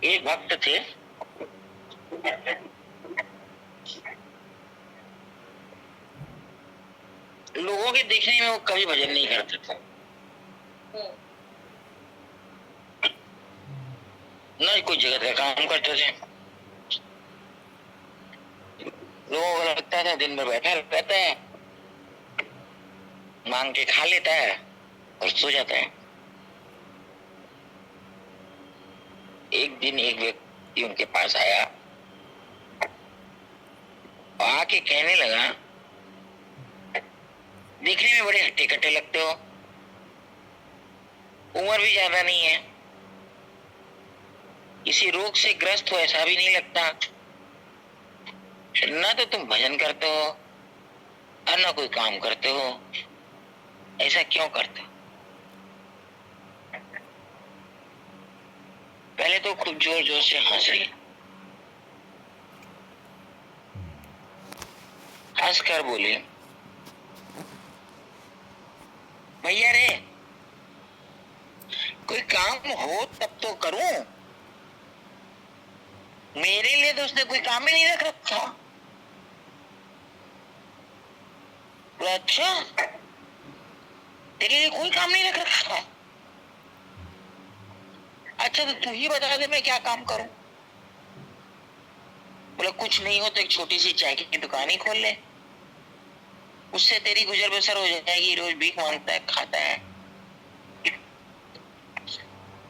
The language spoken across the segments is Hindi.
एक भक्त थे, लोगों के देखने में वो कभी भजन नहीं करते थे, न कोई जगत का काम करते थे। लोगों को लगता था दिन भर बैठा रहता है, मांग के खा लेता है और सो जाता है। एक दिन एक व्यक्ति उनके पास आया और आके कहने लगा, देखने में बड़े हट्टे कट्टे लगते हो, उम्र भी ज्यादा नहीं है, किसी रोग से ग्रस्त हो ऐसा भी नहीं लगता, ना तो तुम भजन करते हो और ना कोई काम करते हो, ऐसा क्यों करते हो? पहले तो खूब जोर जोर से हंस रही, हंस कर बोली, भैया रे, कोई काम हो तब तो करूं, मेरे लिए तो उसने कोई काम ही नहीं रख रखा। तो अच्छा, तेरे लिए कोई काम नहीं रख रखा? अच्छा तो तू ही बता दे मैं क्या काम करूं। बोला कुछ नहीं हो तो एक छोटी सी चाय की दुकान ही खोल ले, उससे तेरी गुजर बसर हो जाएगी, रोज भीख मांगता है खाता है।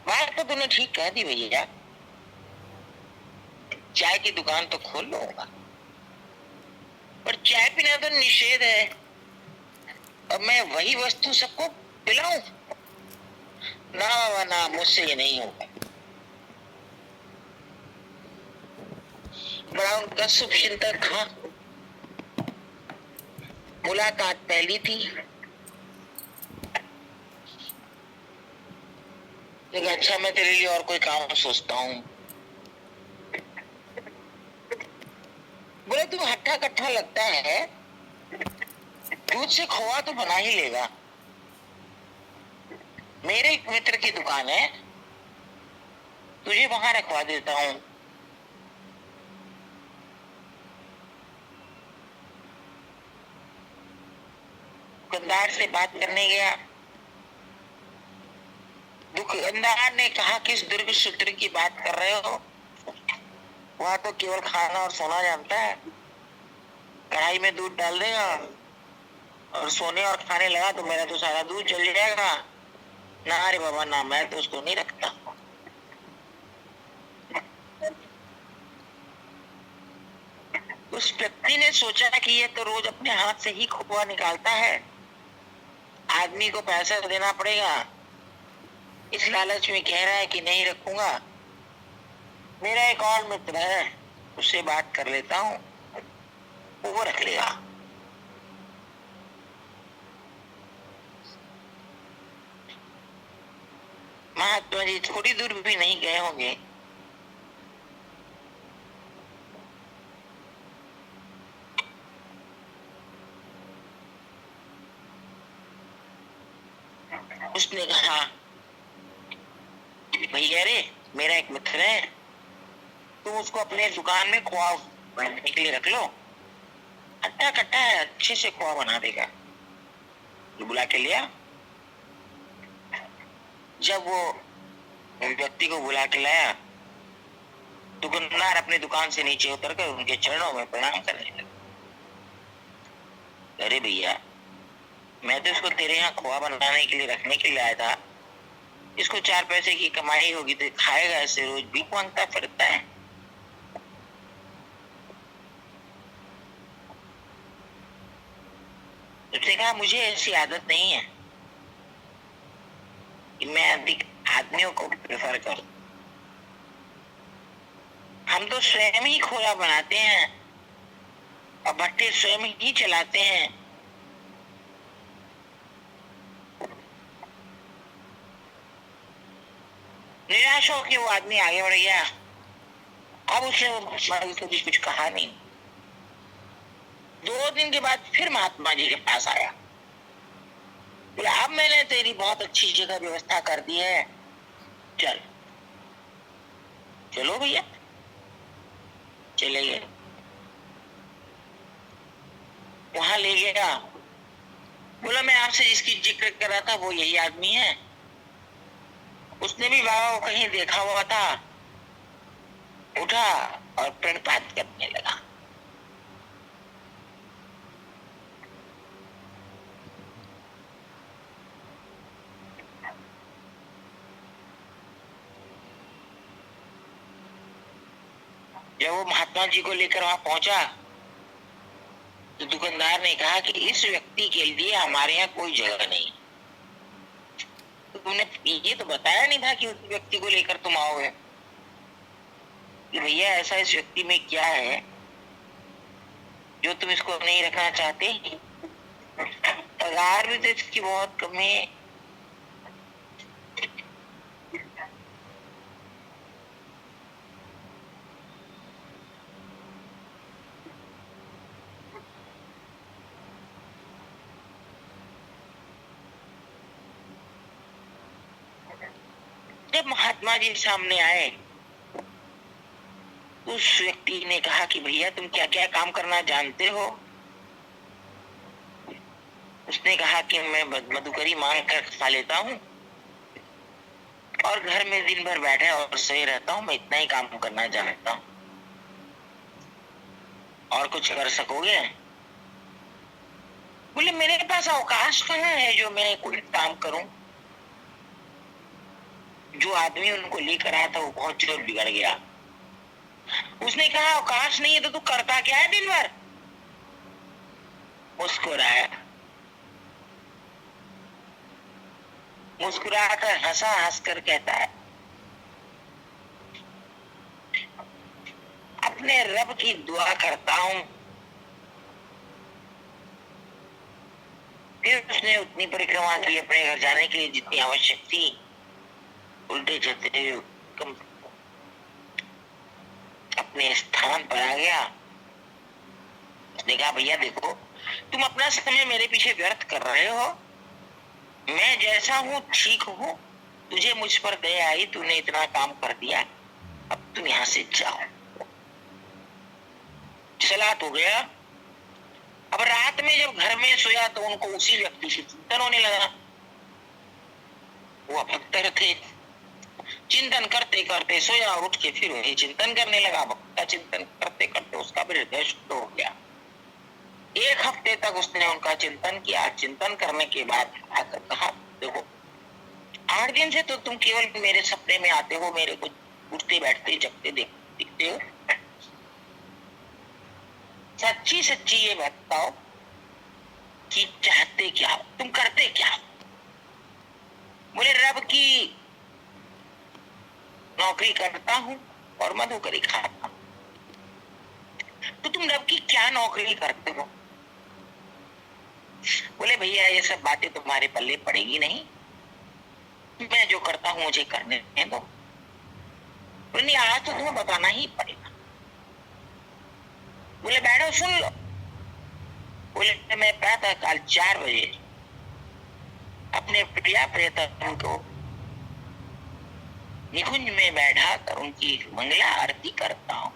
बात तो तूने ठीक कह दी भैया, चाय की दुकान तो खोल लूंगा, पर चाय पीना तो निषेध है, अब मैं वही वस्तु सबको पिलाऊं? ना बाबा ना, मुझसे ये नहीं होगा। बड़ा उनका शुभ चिंतक था, मुलाकात पहली थी, लेकिन अच्छा मैं तेरे लिए और कोई काम सोचता हूँ। बोले तू हट्ठा कट्ठा लगता है, दूध से खोआ तो बना ही लेगा, मेरे एक मित्र की दुकान है, तुझे वहां रखवा देता हूँ। दुकानदार से बात करने गया, दुकानदार ने कहा किस दीर्घ सूत्र की बात कर रहे हो, वहां तो केवल खाना और सोना जानता है, कढ़ाई में दूध डाल देगा और सोने और खाने लगा तो मेरा तो सारा दूध जल जाएगा। ना अरे बाबा ना, मैं तो उसको नहीं रखता। उस व्यक्ति ने सोचा कि ये तो रोज अपने हाथ से ही खोआ निकालता है, आदमी को पैसा देना पड़ेगा, इस लालच में कह रहा है कि नहीं रखूंगा। मेरा एक और मित्र है, उससे बात कर लेता हूँ, वो रख लेगा। महात्मा जी थोड़ी दूर भी नहीं गए होंगे, उसने कहा भैया रे, मेरा एक मित्र है, तुम उसको अपने दुकान में खोआ बनाने के लिए रख लो, हट्टा कट्टा है, अच्छे से खोआ बना देगा। बुला के लिया, जब वो व्यक्ति को बुला के लाया, दुकानदार अपनी दुकान से नीचे उतरकर उनके चरणों में प्रणाम करने लगा। अरे भैया, मैं तो इसको तेरे यहाँ खोआ बनाने के लिए रखने के लिए आया था, इसको 4 पैसे की कमाई होगी तो खाएगा, ऐसे रोज भीख मांगता फिरता है। उसने कहा मुझे ऐसी आदत नहीं है कि मैं अधिक आदमियों को प्रेफर करूं, हम तो स्वयं ही खोया बनाते हैं और भट्टे स्वयं ही चलाते हैं। निराश होकर वो आदमी आगे बढ़ गया, अब उसने कभी कुछ कहा नहीं। 2 दिन के बाद फिर महात्मा जी के पास आया, बोला अब मैंने तेरी बहुत अच्छी जगह व्यवस्था कर दी है, चल चलो भैया, चले गए। वहां ले गया, बोला मैं आपसे जिसकी जिक्र कर रहा था वो यही आदमी है। उसने भी बाबा को कहीं देखा हुआ था, उठा और प्रणपात करने लगा। जब वो महात्मा जी को लेकर वहां पहुंचा तो दुकानदार ने कहा कि इस व्यक्ति के लिए हमारे यहाँ कोई जगह नहीं। तो तुमने ये तो बताया नहीं था कि उस व्यक्ति को लेकर तुम आओगे, कि भैया ऐसा इस व्यक्ति में क्या है जो तुम इसको नहीं रखना चाहते। पगार भी तो इसकी बहुत कम है। जब महात्मा जी सामने आए, उस व्यक्ति ने कहा कि भैया तुम क्या क्या काम करना जानते हो। उसने कहा कि मैं मधुकरी मांग कर खा लेता हूँ और घर में दिन भर बैठे और सोए रहता हूँ, मैं इतना ही काम करना जानता हूँ। और कुछ कर सकोगे? बोले मेरे पास अवकाश कहाँ है जो मैं कोई काम करूं। जो आदमी उनको लेकर आया था वो बहुत जोर बिगड़ गया। उसने कहा अवकाश नहीं है तो तू करता क्या है दिन भर। मुस्कुराया, मुस्कुराकर हंसा, हंसकर कहता है अपने रब की दुआ करता हूं। फिर उसने उतनी परिक्रमा की अपने घर जाने के लिए जितनी आवश्यक थी। उल्टे चलते हुए अपने स्थान पर आ गया। उसने कहा भैया देखो, तुम अपना समय मेरे पीछे व्यर्थ कर रहे हो। मैं जैसा हूं ठीक हूं, तुझे मुझ पर दया आई, तूने इतना काम कर दिया, अब तुम यहां से जाओ। चला तो गया। अब रात में जब घर में सोया तो उनको उसी व्यक्ति से चिंतन होने लगा। वो भक्त थे, चिंतन करते करते सोया और उठ के फिर वही चिंतन करने लगा। भक्त का चिंतन करते करते उसका भी हृदय शुद्ध हो गया। एक हफ्ते तक उसने उनका चिंतन किया। चिंतन करने के बाद आकर कहा देखो, 8 दिन से तो तुम केवल मेरे सपने में आते हो, मेरे को उठते बैठते जगते दिखते हो। सच्ची सच्ची ये बताओ कि चाहते क्या हो, तुम करते क्या हो। बोले रब की नौकरी करता हूं और मधुकरी खाता हूं। तो तुम रब की क्या नौकरी करते हो। बोले भैया ये सब बातें तुम्हारे पल्ले पड़ेगी नहीं, मैं जो करता हूं मुझे करने दो। बोले नहीं आज तो तुम्हें बताना ही पड़ेगा। बोले बैठो सुन लो। बोले मैं प्रातः काल 4 बजे अपने प्रिया प्रियतम को निकुंज में बैठा कर उनकी मंगला आरती करता हूँ।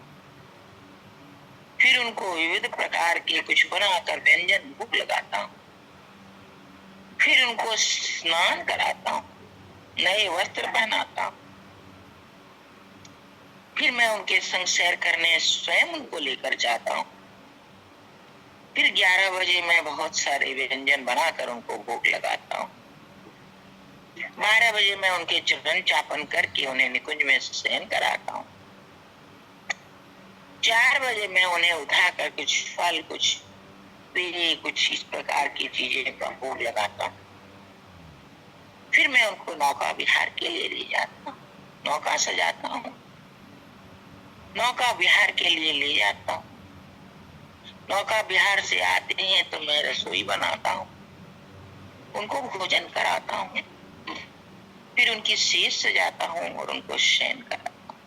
फिर उनको विविध प्रकार के कुछ बनाकर व्यंजन भोग लगाता हूँ। फिर उनको स्नान कराता हूँ, नए वस्त्र पहनाता हूँ। फिर मैं उनके संग सैर करने स्वयं उनको लेकर जाता हूँ। फिर 11 बजे मैं बहुत सारे व्यंजन बनाकर उनको भोग लगाता हूँ। 12 बजे मैं उनके चरण चापन करके उन्हें निकुंज में शयन कराता हूँ। 4 बजे मैं उन्हें उठाकर कुछ फल, कुछ पेय, कुछ इस प्रकार की चीजें का भोग लगाता हूँ। फिर मैं उनको नौका विहार के लिए ले जाता हूँ, नौका सजाता हूँ, नौका विहार के लिए ले जाता हूँ। नौका विहार से आते हैं तो मैं रसोई बनाता हूँ, उनको भोजन कराता हूँ। फिर उनकी सेज सजाता हूँ और उनको शयन कराता हूँ।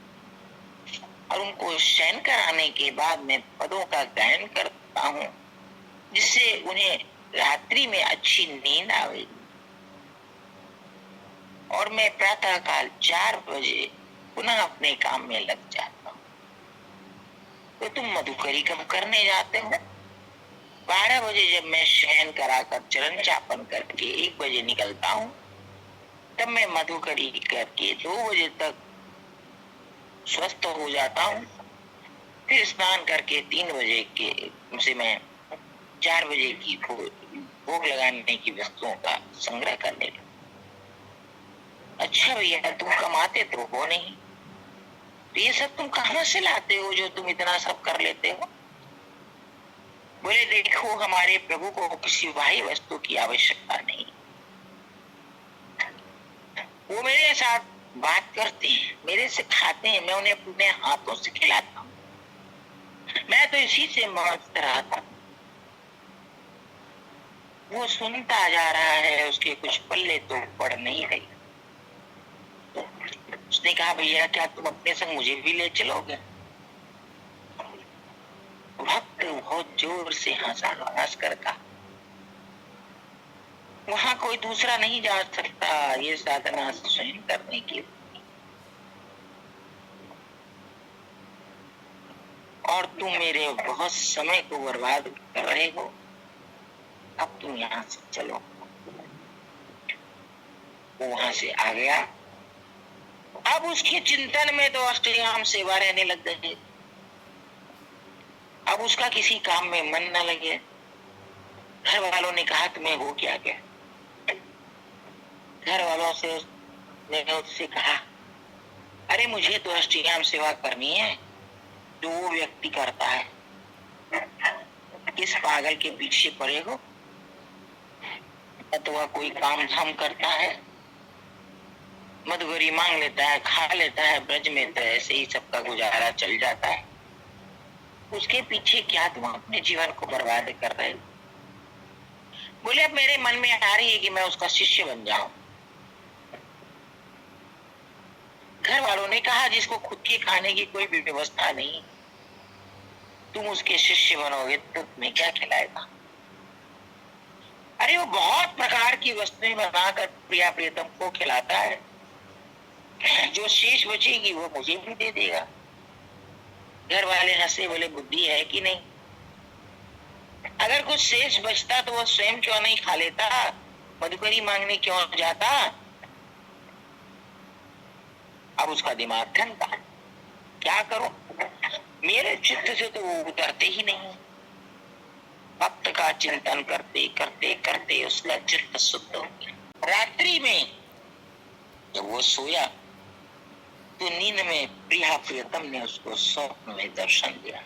और उनको शयन कराने के बाद मैं पदों का गायन करता हूँ जिससे उन्हें रात्रि में अच्छी नींद आवेगी। और मैं प्रातः काल 4 बजे पुनः अपने काम में लग जाता हूँ। तो तुम मधुकरी कब करने जाते हो? 12 बजे जब मैं शयन कराकर चरण चापन करके 1 बजे निकलता हूँ, तब मैं मधुकरी करके 2 बजे तक स्वस्थ हो जाता हूँ। फिर स्नान करके 3 बजे के से मैं 4 बजे की भोग लगाने की वस्तुओं का संग्रह करने लगता। अच्छा भैया, तुम कमाते तो हो नहीं, तो ये सब तुम कहाँ से लाते हो जो तुम इतना सब कर लेते हो? बोले देखो, हमारे प्रभु को किसी बाह्य वस्तु की आवश्यकता नहीं। वो मेरे साथ बात करते हैं, मेरे से खाते हैं, मैं उन्हें अपने हाथों से खिलाता हूँ। मैं तो इसी से मस्त रहता हूँ। वो सुनता जा रहा है, उसके कुछ पल्ले तो पड़ नहीं रही। उसने कहा भैया, क्या तुम अपने संग मुझे भी ले चलोगे? भक्त बहुत जोर से हंसा, हंस कर कहा, वहां कोई दूसरा नहीं जा सकता, ये साधना स्वयं करने की। और तुम मेरे बहुत समय को बर्बाद कर रहे हो, अब तुम यहाँ से चलो। वो वहां से आ गया। अब उसके चिंतन में तो अष्टयाम सेवा रहने लग गई। अब उसका किसी काम में मन न लगे। घर वालों ने कहा तुम्हें हो क्या गया? घर वालों से उससे कहा, अरे मुझे तो अष्टयाम सेवा करनी है जो वो व्यक्ति करता है। किस पागल के पीछे पड़े हो? अथवा कोई काम धाम करता है, मधुगरी मांग लेता है, खा लेता है, ब्रज में तो ऐसे ही सबका गुजारा चल जाता है। उसके पीछे क्या तुम अपने जीवन को बर्बाद कर रहे हो? बोले अब मेरे मन में आ रही है कि मैं उसका शिष्य बन जाऊं। घर वालों ने कहा, जिसको खुद के खाने की कोई भी व्यवस्था नहीं, तुम उसके शिष्य बनोगे तो तुम्हें क्या खिलाएगा? अरे वो बहुत प्रकार की वस्तुएं बनाकर प्रिया प्रियतम को खिलाता है, जो शेष बचेगी वो मुझे भी दे देगा। घर वाले हंसे, बोले बुद्धि है कि नहीं? अगर कुछ शेष बचता तो वो स्वयं क्यों नहीं खा लेता, मधुकरी मांगने क्यों जाता? अब उसका दिमाग ठंडा, क्या करो? मेरे चित्त से तो वो उतरते ही नहीं। भक्त का चिंतन करते करते करते उसका चित्त शुद्ध हो गया। रात्रि में जब वो सोया तो नींद में प्रिया प्रियतम ने उसको स्वप्न में दर्शन दिया।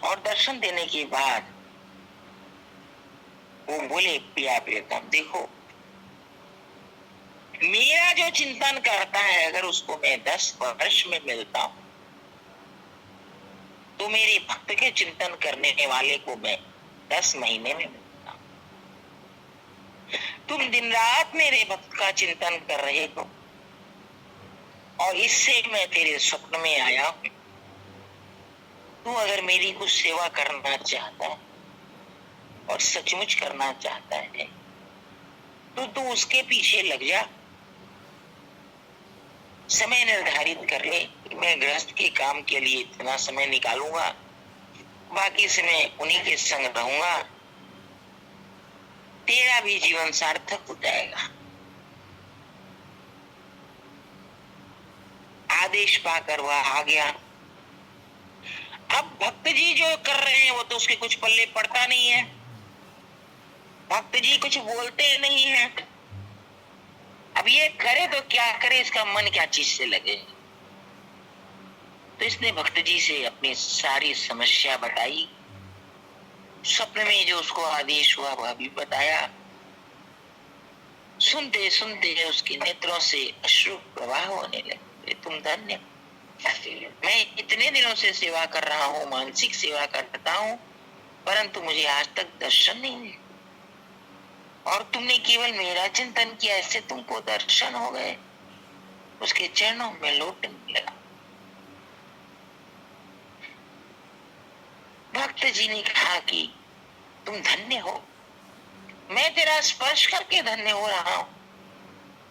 और दर्शन देने के बाद वो बोले, प्रिया प्रियतम देखो, मेरा जो चिंतन करता है अगर उसको मैं 10 वर्ष में मिलता हूं, तो मेरे भक्त के चिंतन करने वाले को मैं 10 महीने में मिलता हूं। तुम दिन रात मेरे भक्त का चिंतन कर रहे हो और इससे मैं तेरे स्वप्न में आया हूं। तू अगर मेरी कुछ सेवा करना चाहता है और सचमुच करना चाहता है तो तू उसके पीछे लग जा। समय निर्धारित कर ले, मैं गृहस्थ के काम के लिए इतना समय निकालूंगा, बाकी समय उन्हीं के संग रहूंगा, तेरा भी जीवन सार्थक हो जाएगा। आदेश पाकर वह आ गया। अब भक्त जी जो कर रहे हैं वो तो उसके कुछ पल्ले पड़ता नहीं है। भक्त जी कुछ बोलते नहीं है। अब ये करे तो क्या करे, इसका मन क्या चीज से लगे। तो इसने भक्त जी से अपनी सारी समस्या बताई। स्वप्न में जो उसको आदेश हुआ वह भी बताया। सुनते सुनते उसके नेत्रों से अश्रु प्रवाह होने लगे। तुम धन्य, मैं इतने दिनों से सेवा कर रहा हूँ, मानसिक सेवा करता हूँ, परंतु मुझे आज तक दर्शन नहीं मिले, और तुमने केवल मेरा चिंतन किया, इससे तुमको दर्शन हो गए। उसके चरणों में लौटने लगा। भक्त जी ने कहा कि तुम धन्य हो, मैं तेरा स्पर्श करके धन्य हो रहा हूं।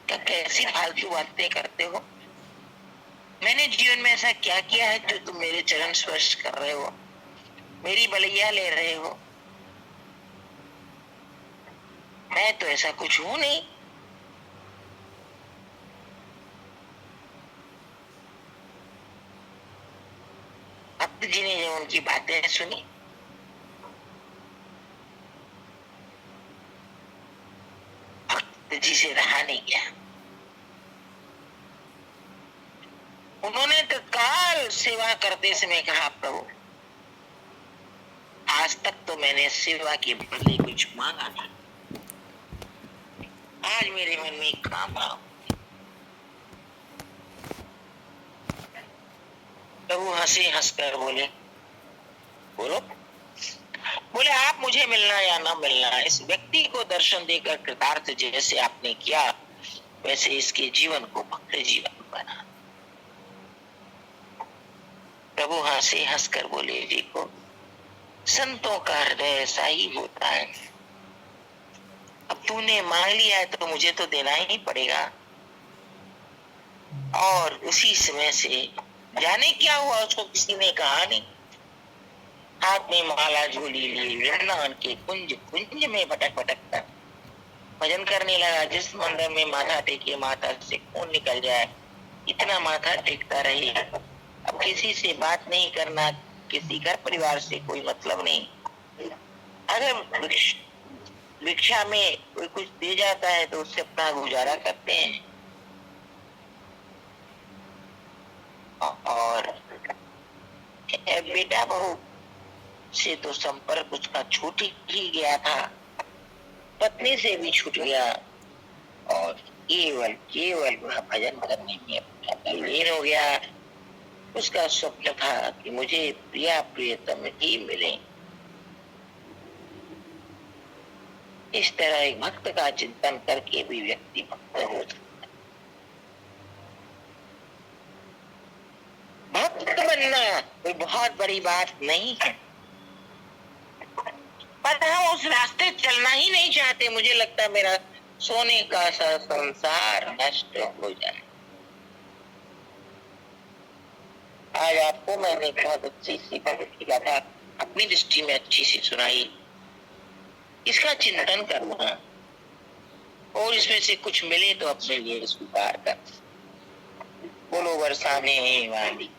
क्या कैसी फालतू बातें करते हो? मैंने जीवन में ऐसा क्या किया है जो तुम मेरे चरण स्पर्श कर रहे हो, मेरी बलैया ले रहे हो? मैं तो ऐसा कुछ हूं नहीं। भक्त जी ने जो उनकी बातें सुनी, भक्त जी से रहा नहीं गया। उन्होंने तत्काल सेवा करते समय कहा, प्रभु आज तक तो मैंने सेवा के बदले कुछ मांगा नहीं, आज मेरे मन में एक काम आओ। प्रभु हंसे, हंसकर बोले, बोलो। बोले, आप मुझे मिलना या ना मिलना, इस व्यक्ति को दर्शन देकर कृतार्थ जैसे आपने किया, वैसे इसके जीवन को भक्त जीवन बना। प्रभु हंसे, हंसकर बोले, देखो संतों का हृदय ऐसा ही होता है। अब तूने मांग लिया है तो मुझे तो देना ही पड़ेगा। और उसी समय से जाने क्या हुआ, उसको किसी ने कहा नहीं। हाथ में माला झोली ली, वृंदावन के कुंज कुंज में भटक भटक कर भजन करने लगा। जिस मंदिर में माथा टेके माथा से खून निकल जाए, इतना माथा टेकता रहे। अब किसी से बात नहीं करना, किसी घर परिवार से कोई मतलब नहीं। अगर भिक्षा में कोई कुछ दे जाता है तो उससे अपना गुजारा करते हैं। और बेटा बहू से तो संपर्क उसका छूट ही गया था, पत्नी से भी छूट गया, और केवल केवल वह भजन करने में अपना लीन हो गया। उसका स्वप्न था कि मुझे प्रिया प्रियतम ही मिले। इस तरह एक भक्त का चिंतन करके भी व्यक्ति भक्त हो सकता है। भक्त बनना कोई बहुत बड़ी बात नहीं है, पर हम उस रास्ते चलना ही नहीं चाहते। मुझे लगता है मेरा सोने का सा संसार नष्ट हो जाए। आज आपको मैंने बहुत अच्छी सी भगवत की गाथा अपनी दृष्टि में अच्छी सी सुनाई। इसका चिंतन करना और इसमें से कुछ मिले तो अपने लिए स्वीकार कर। बोलो बरसाने वाली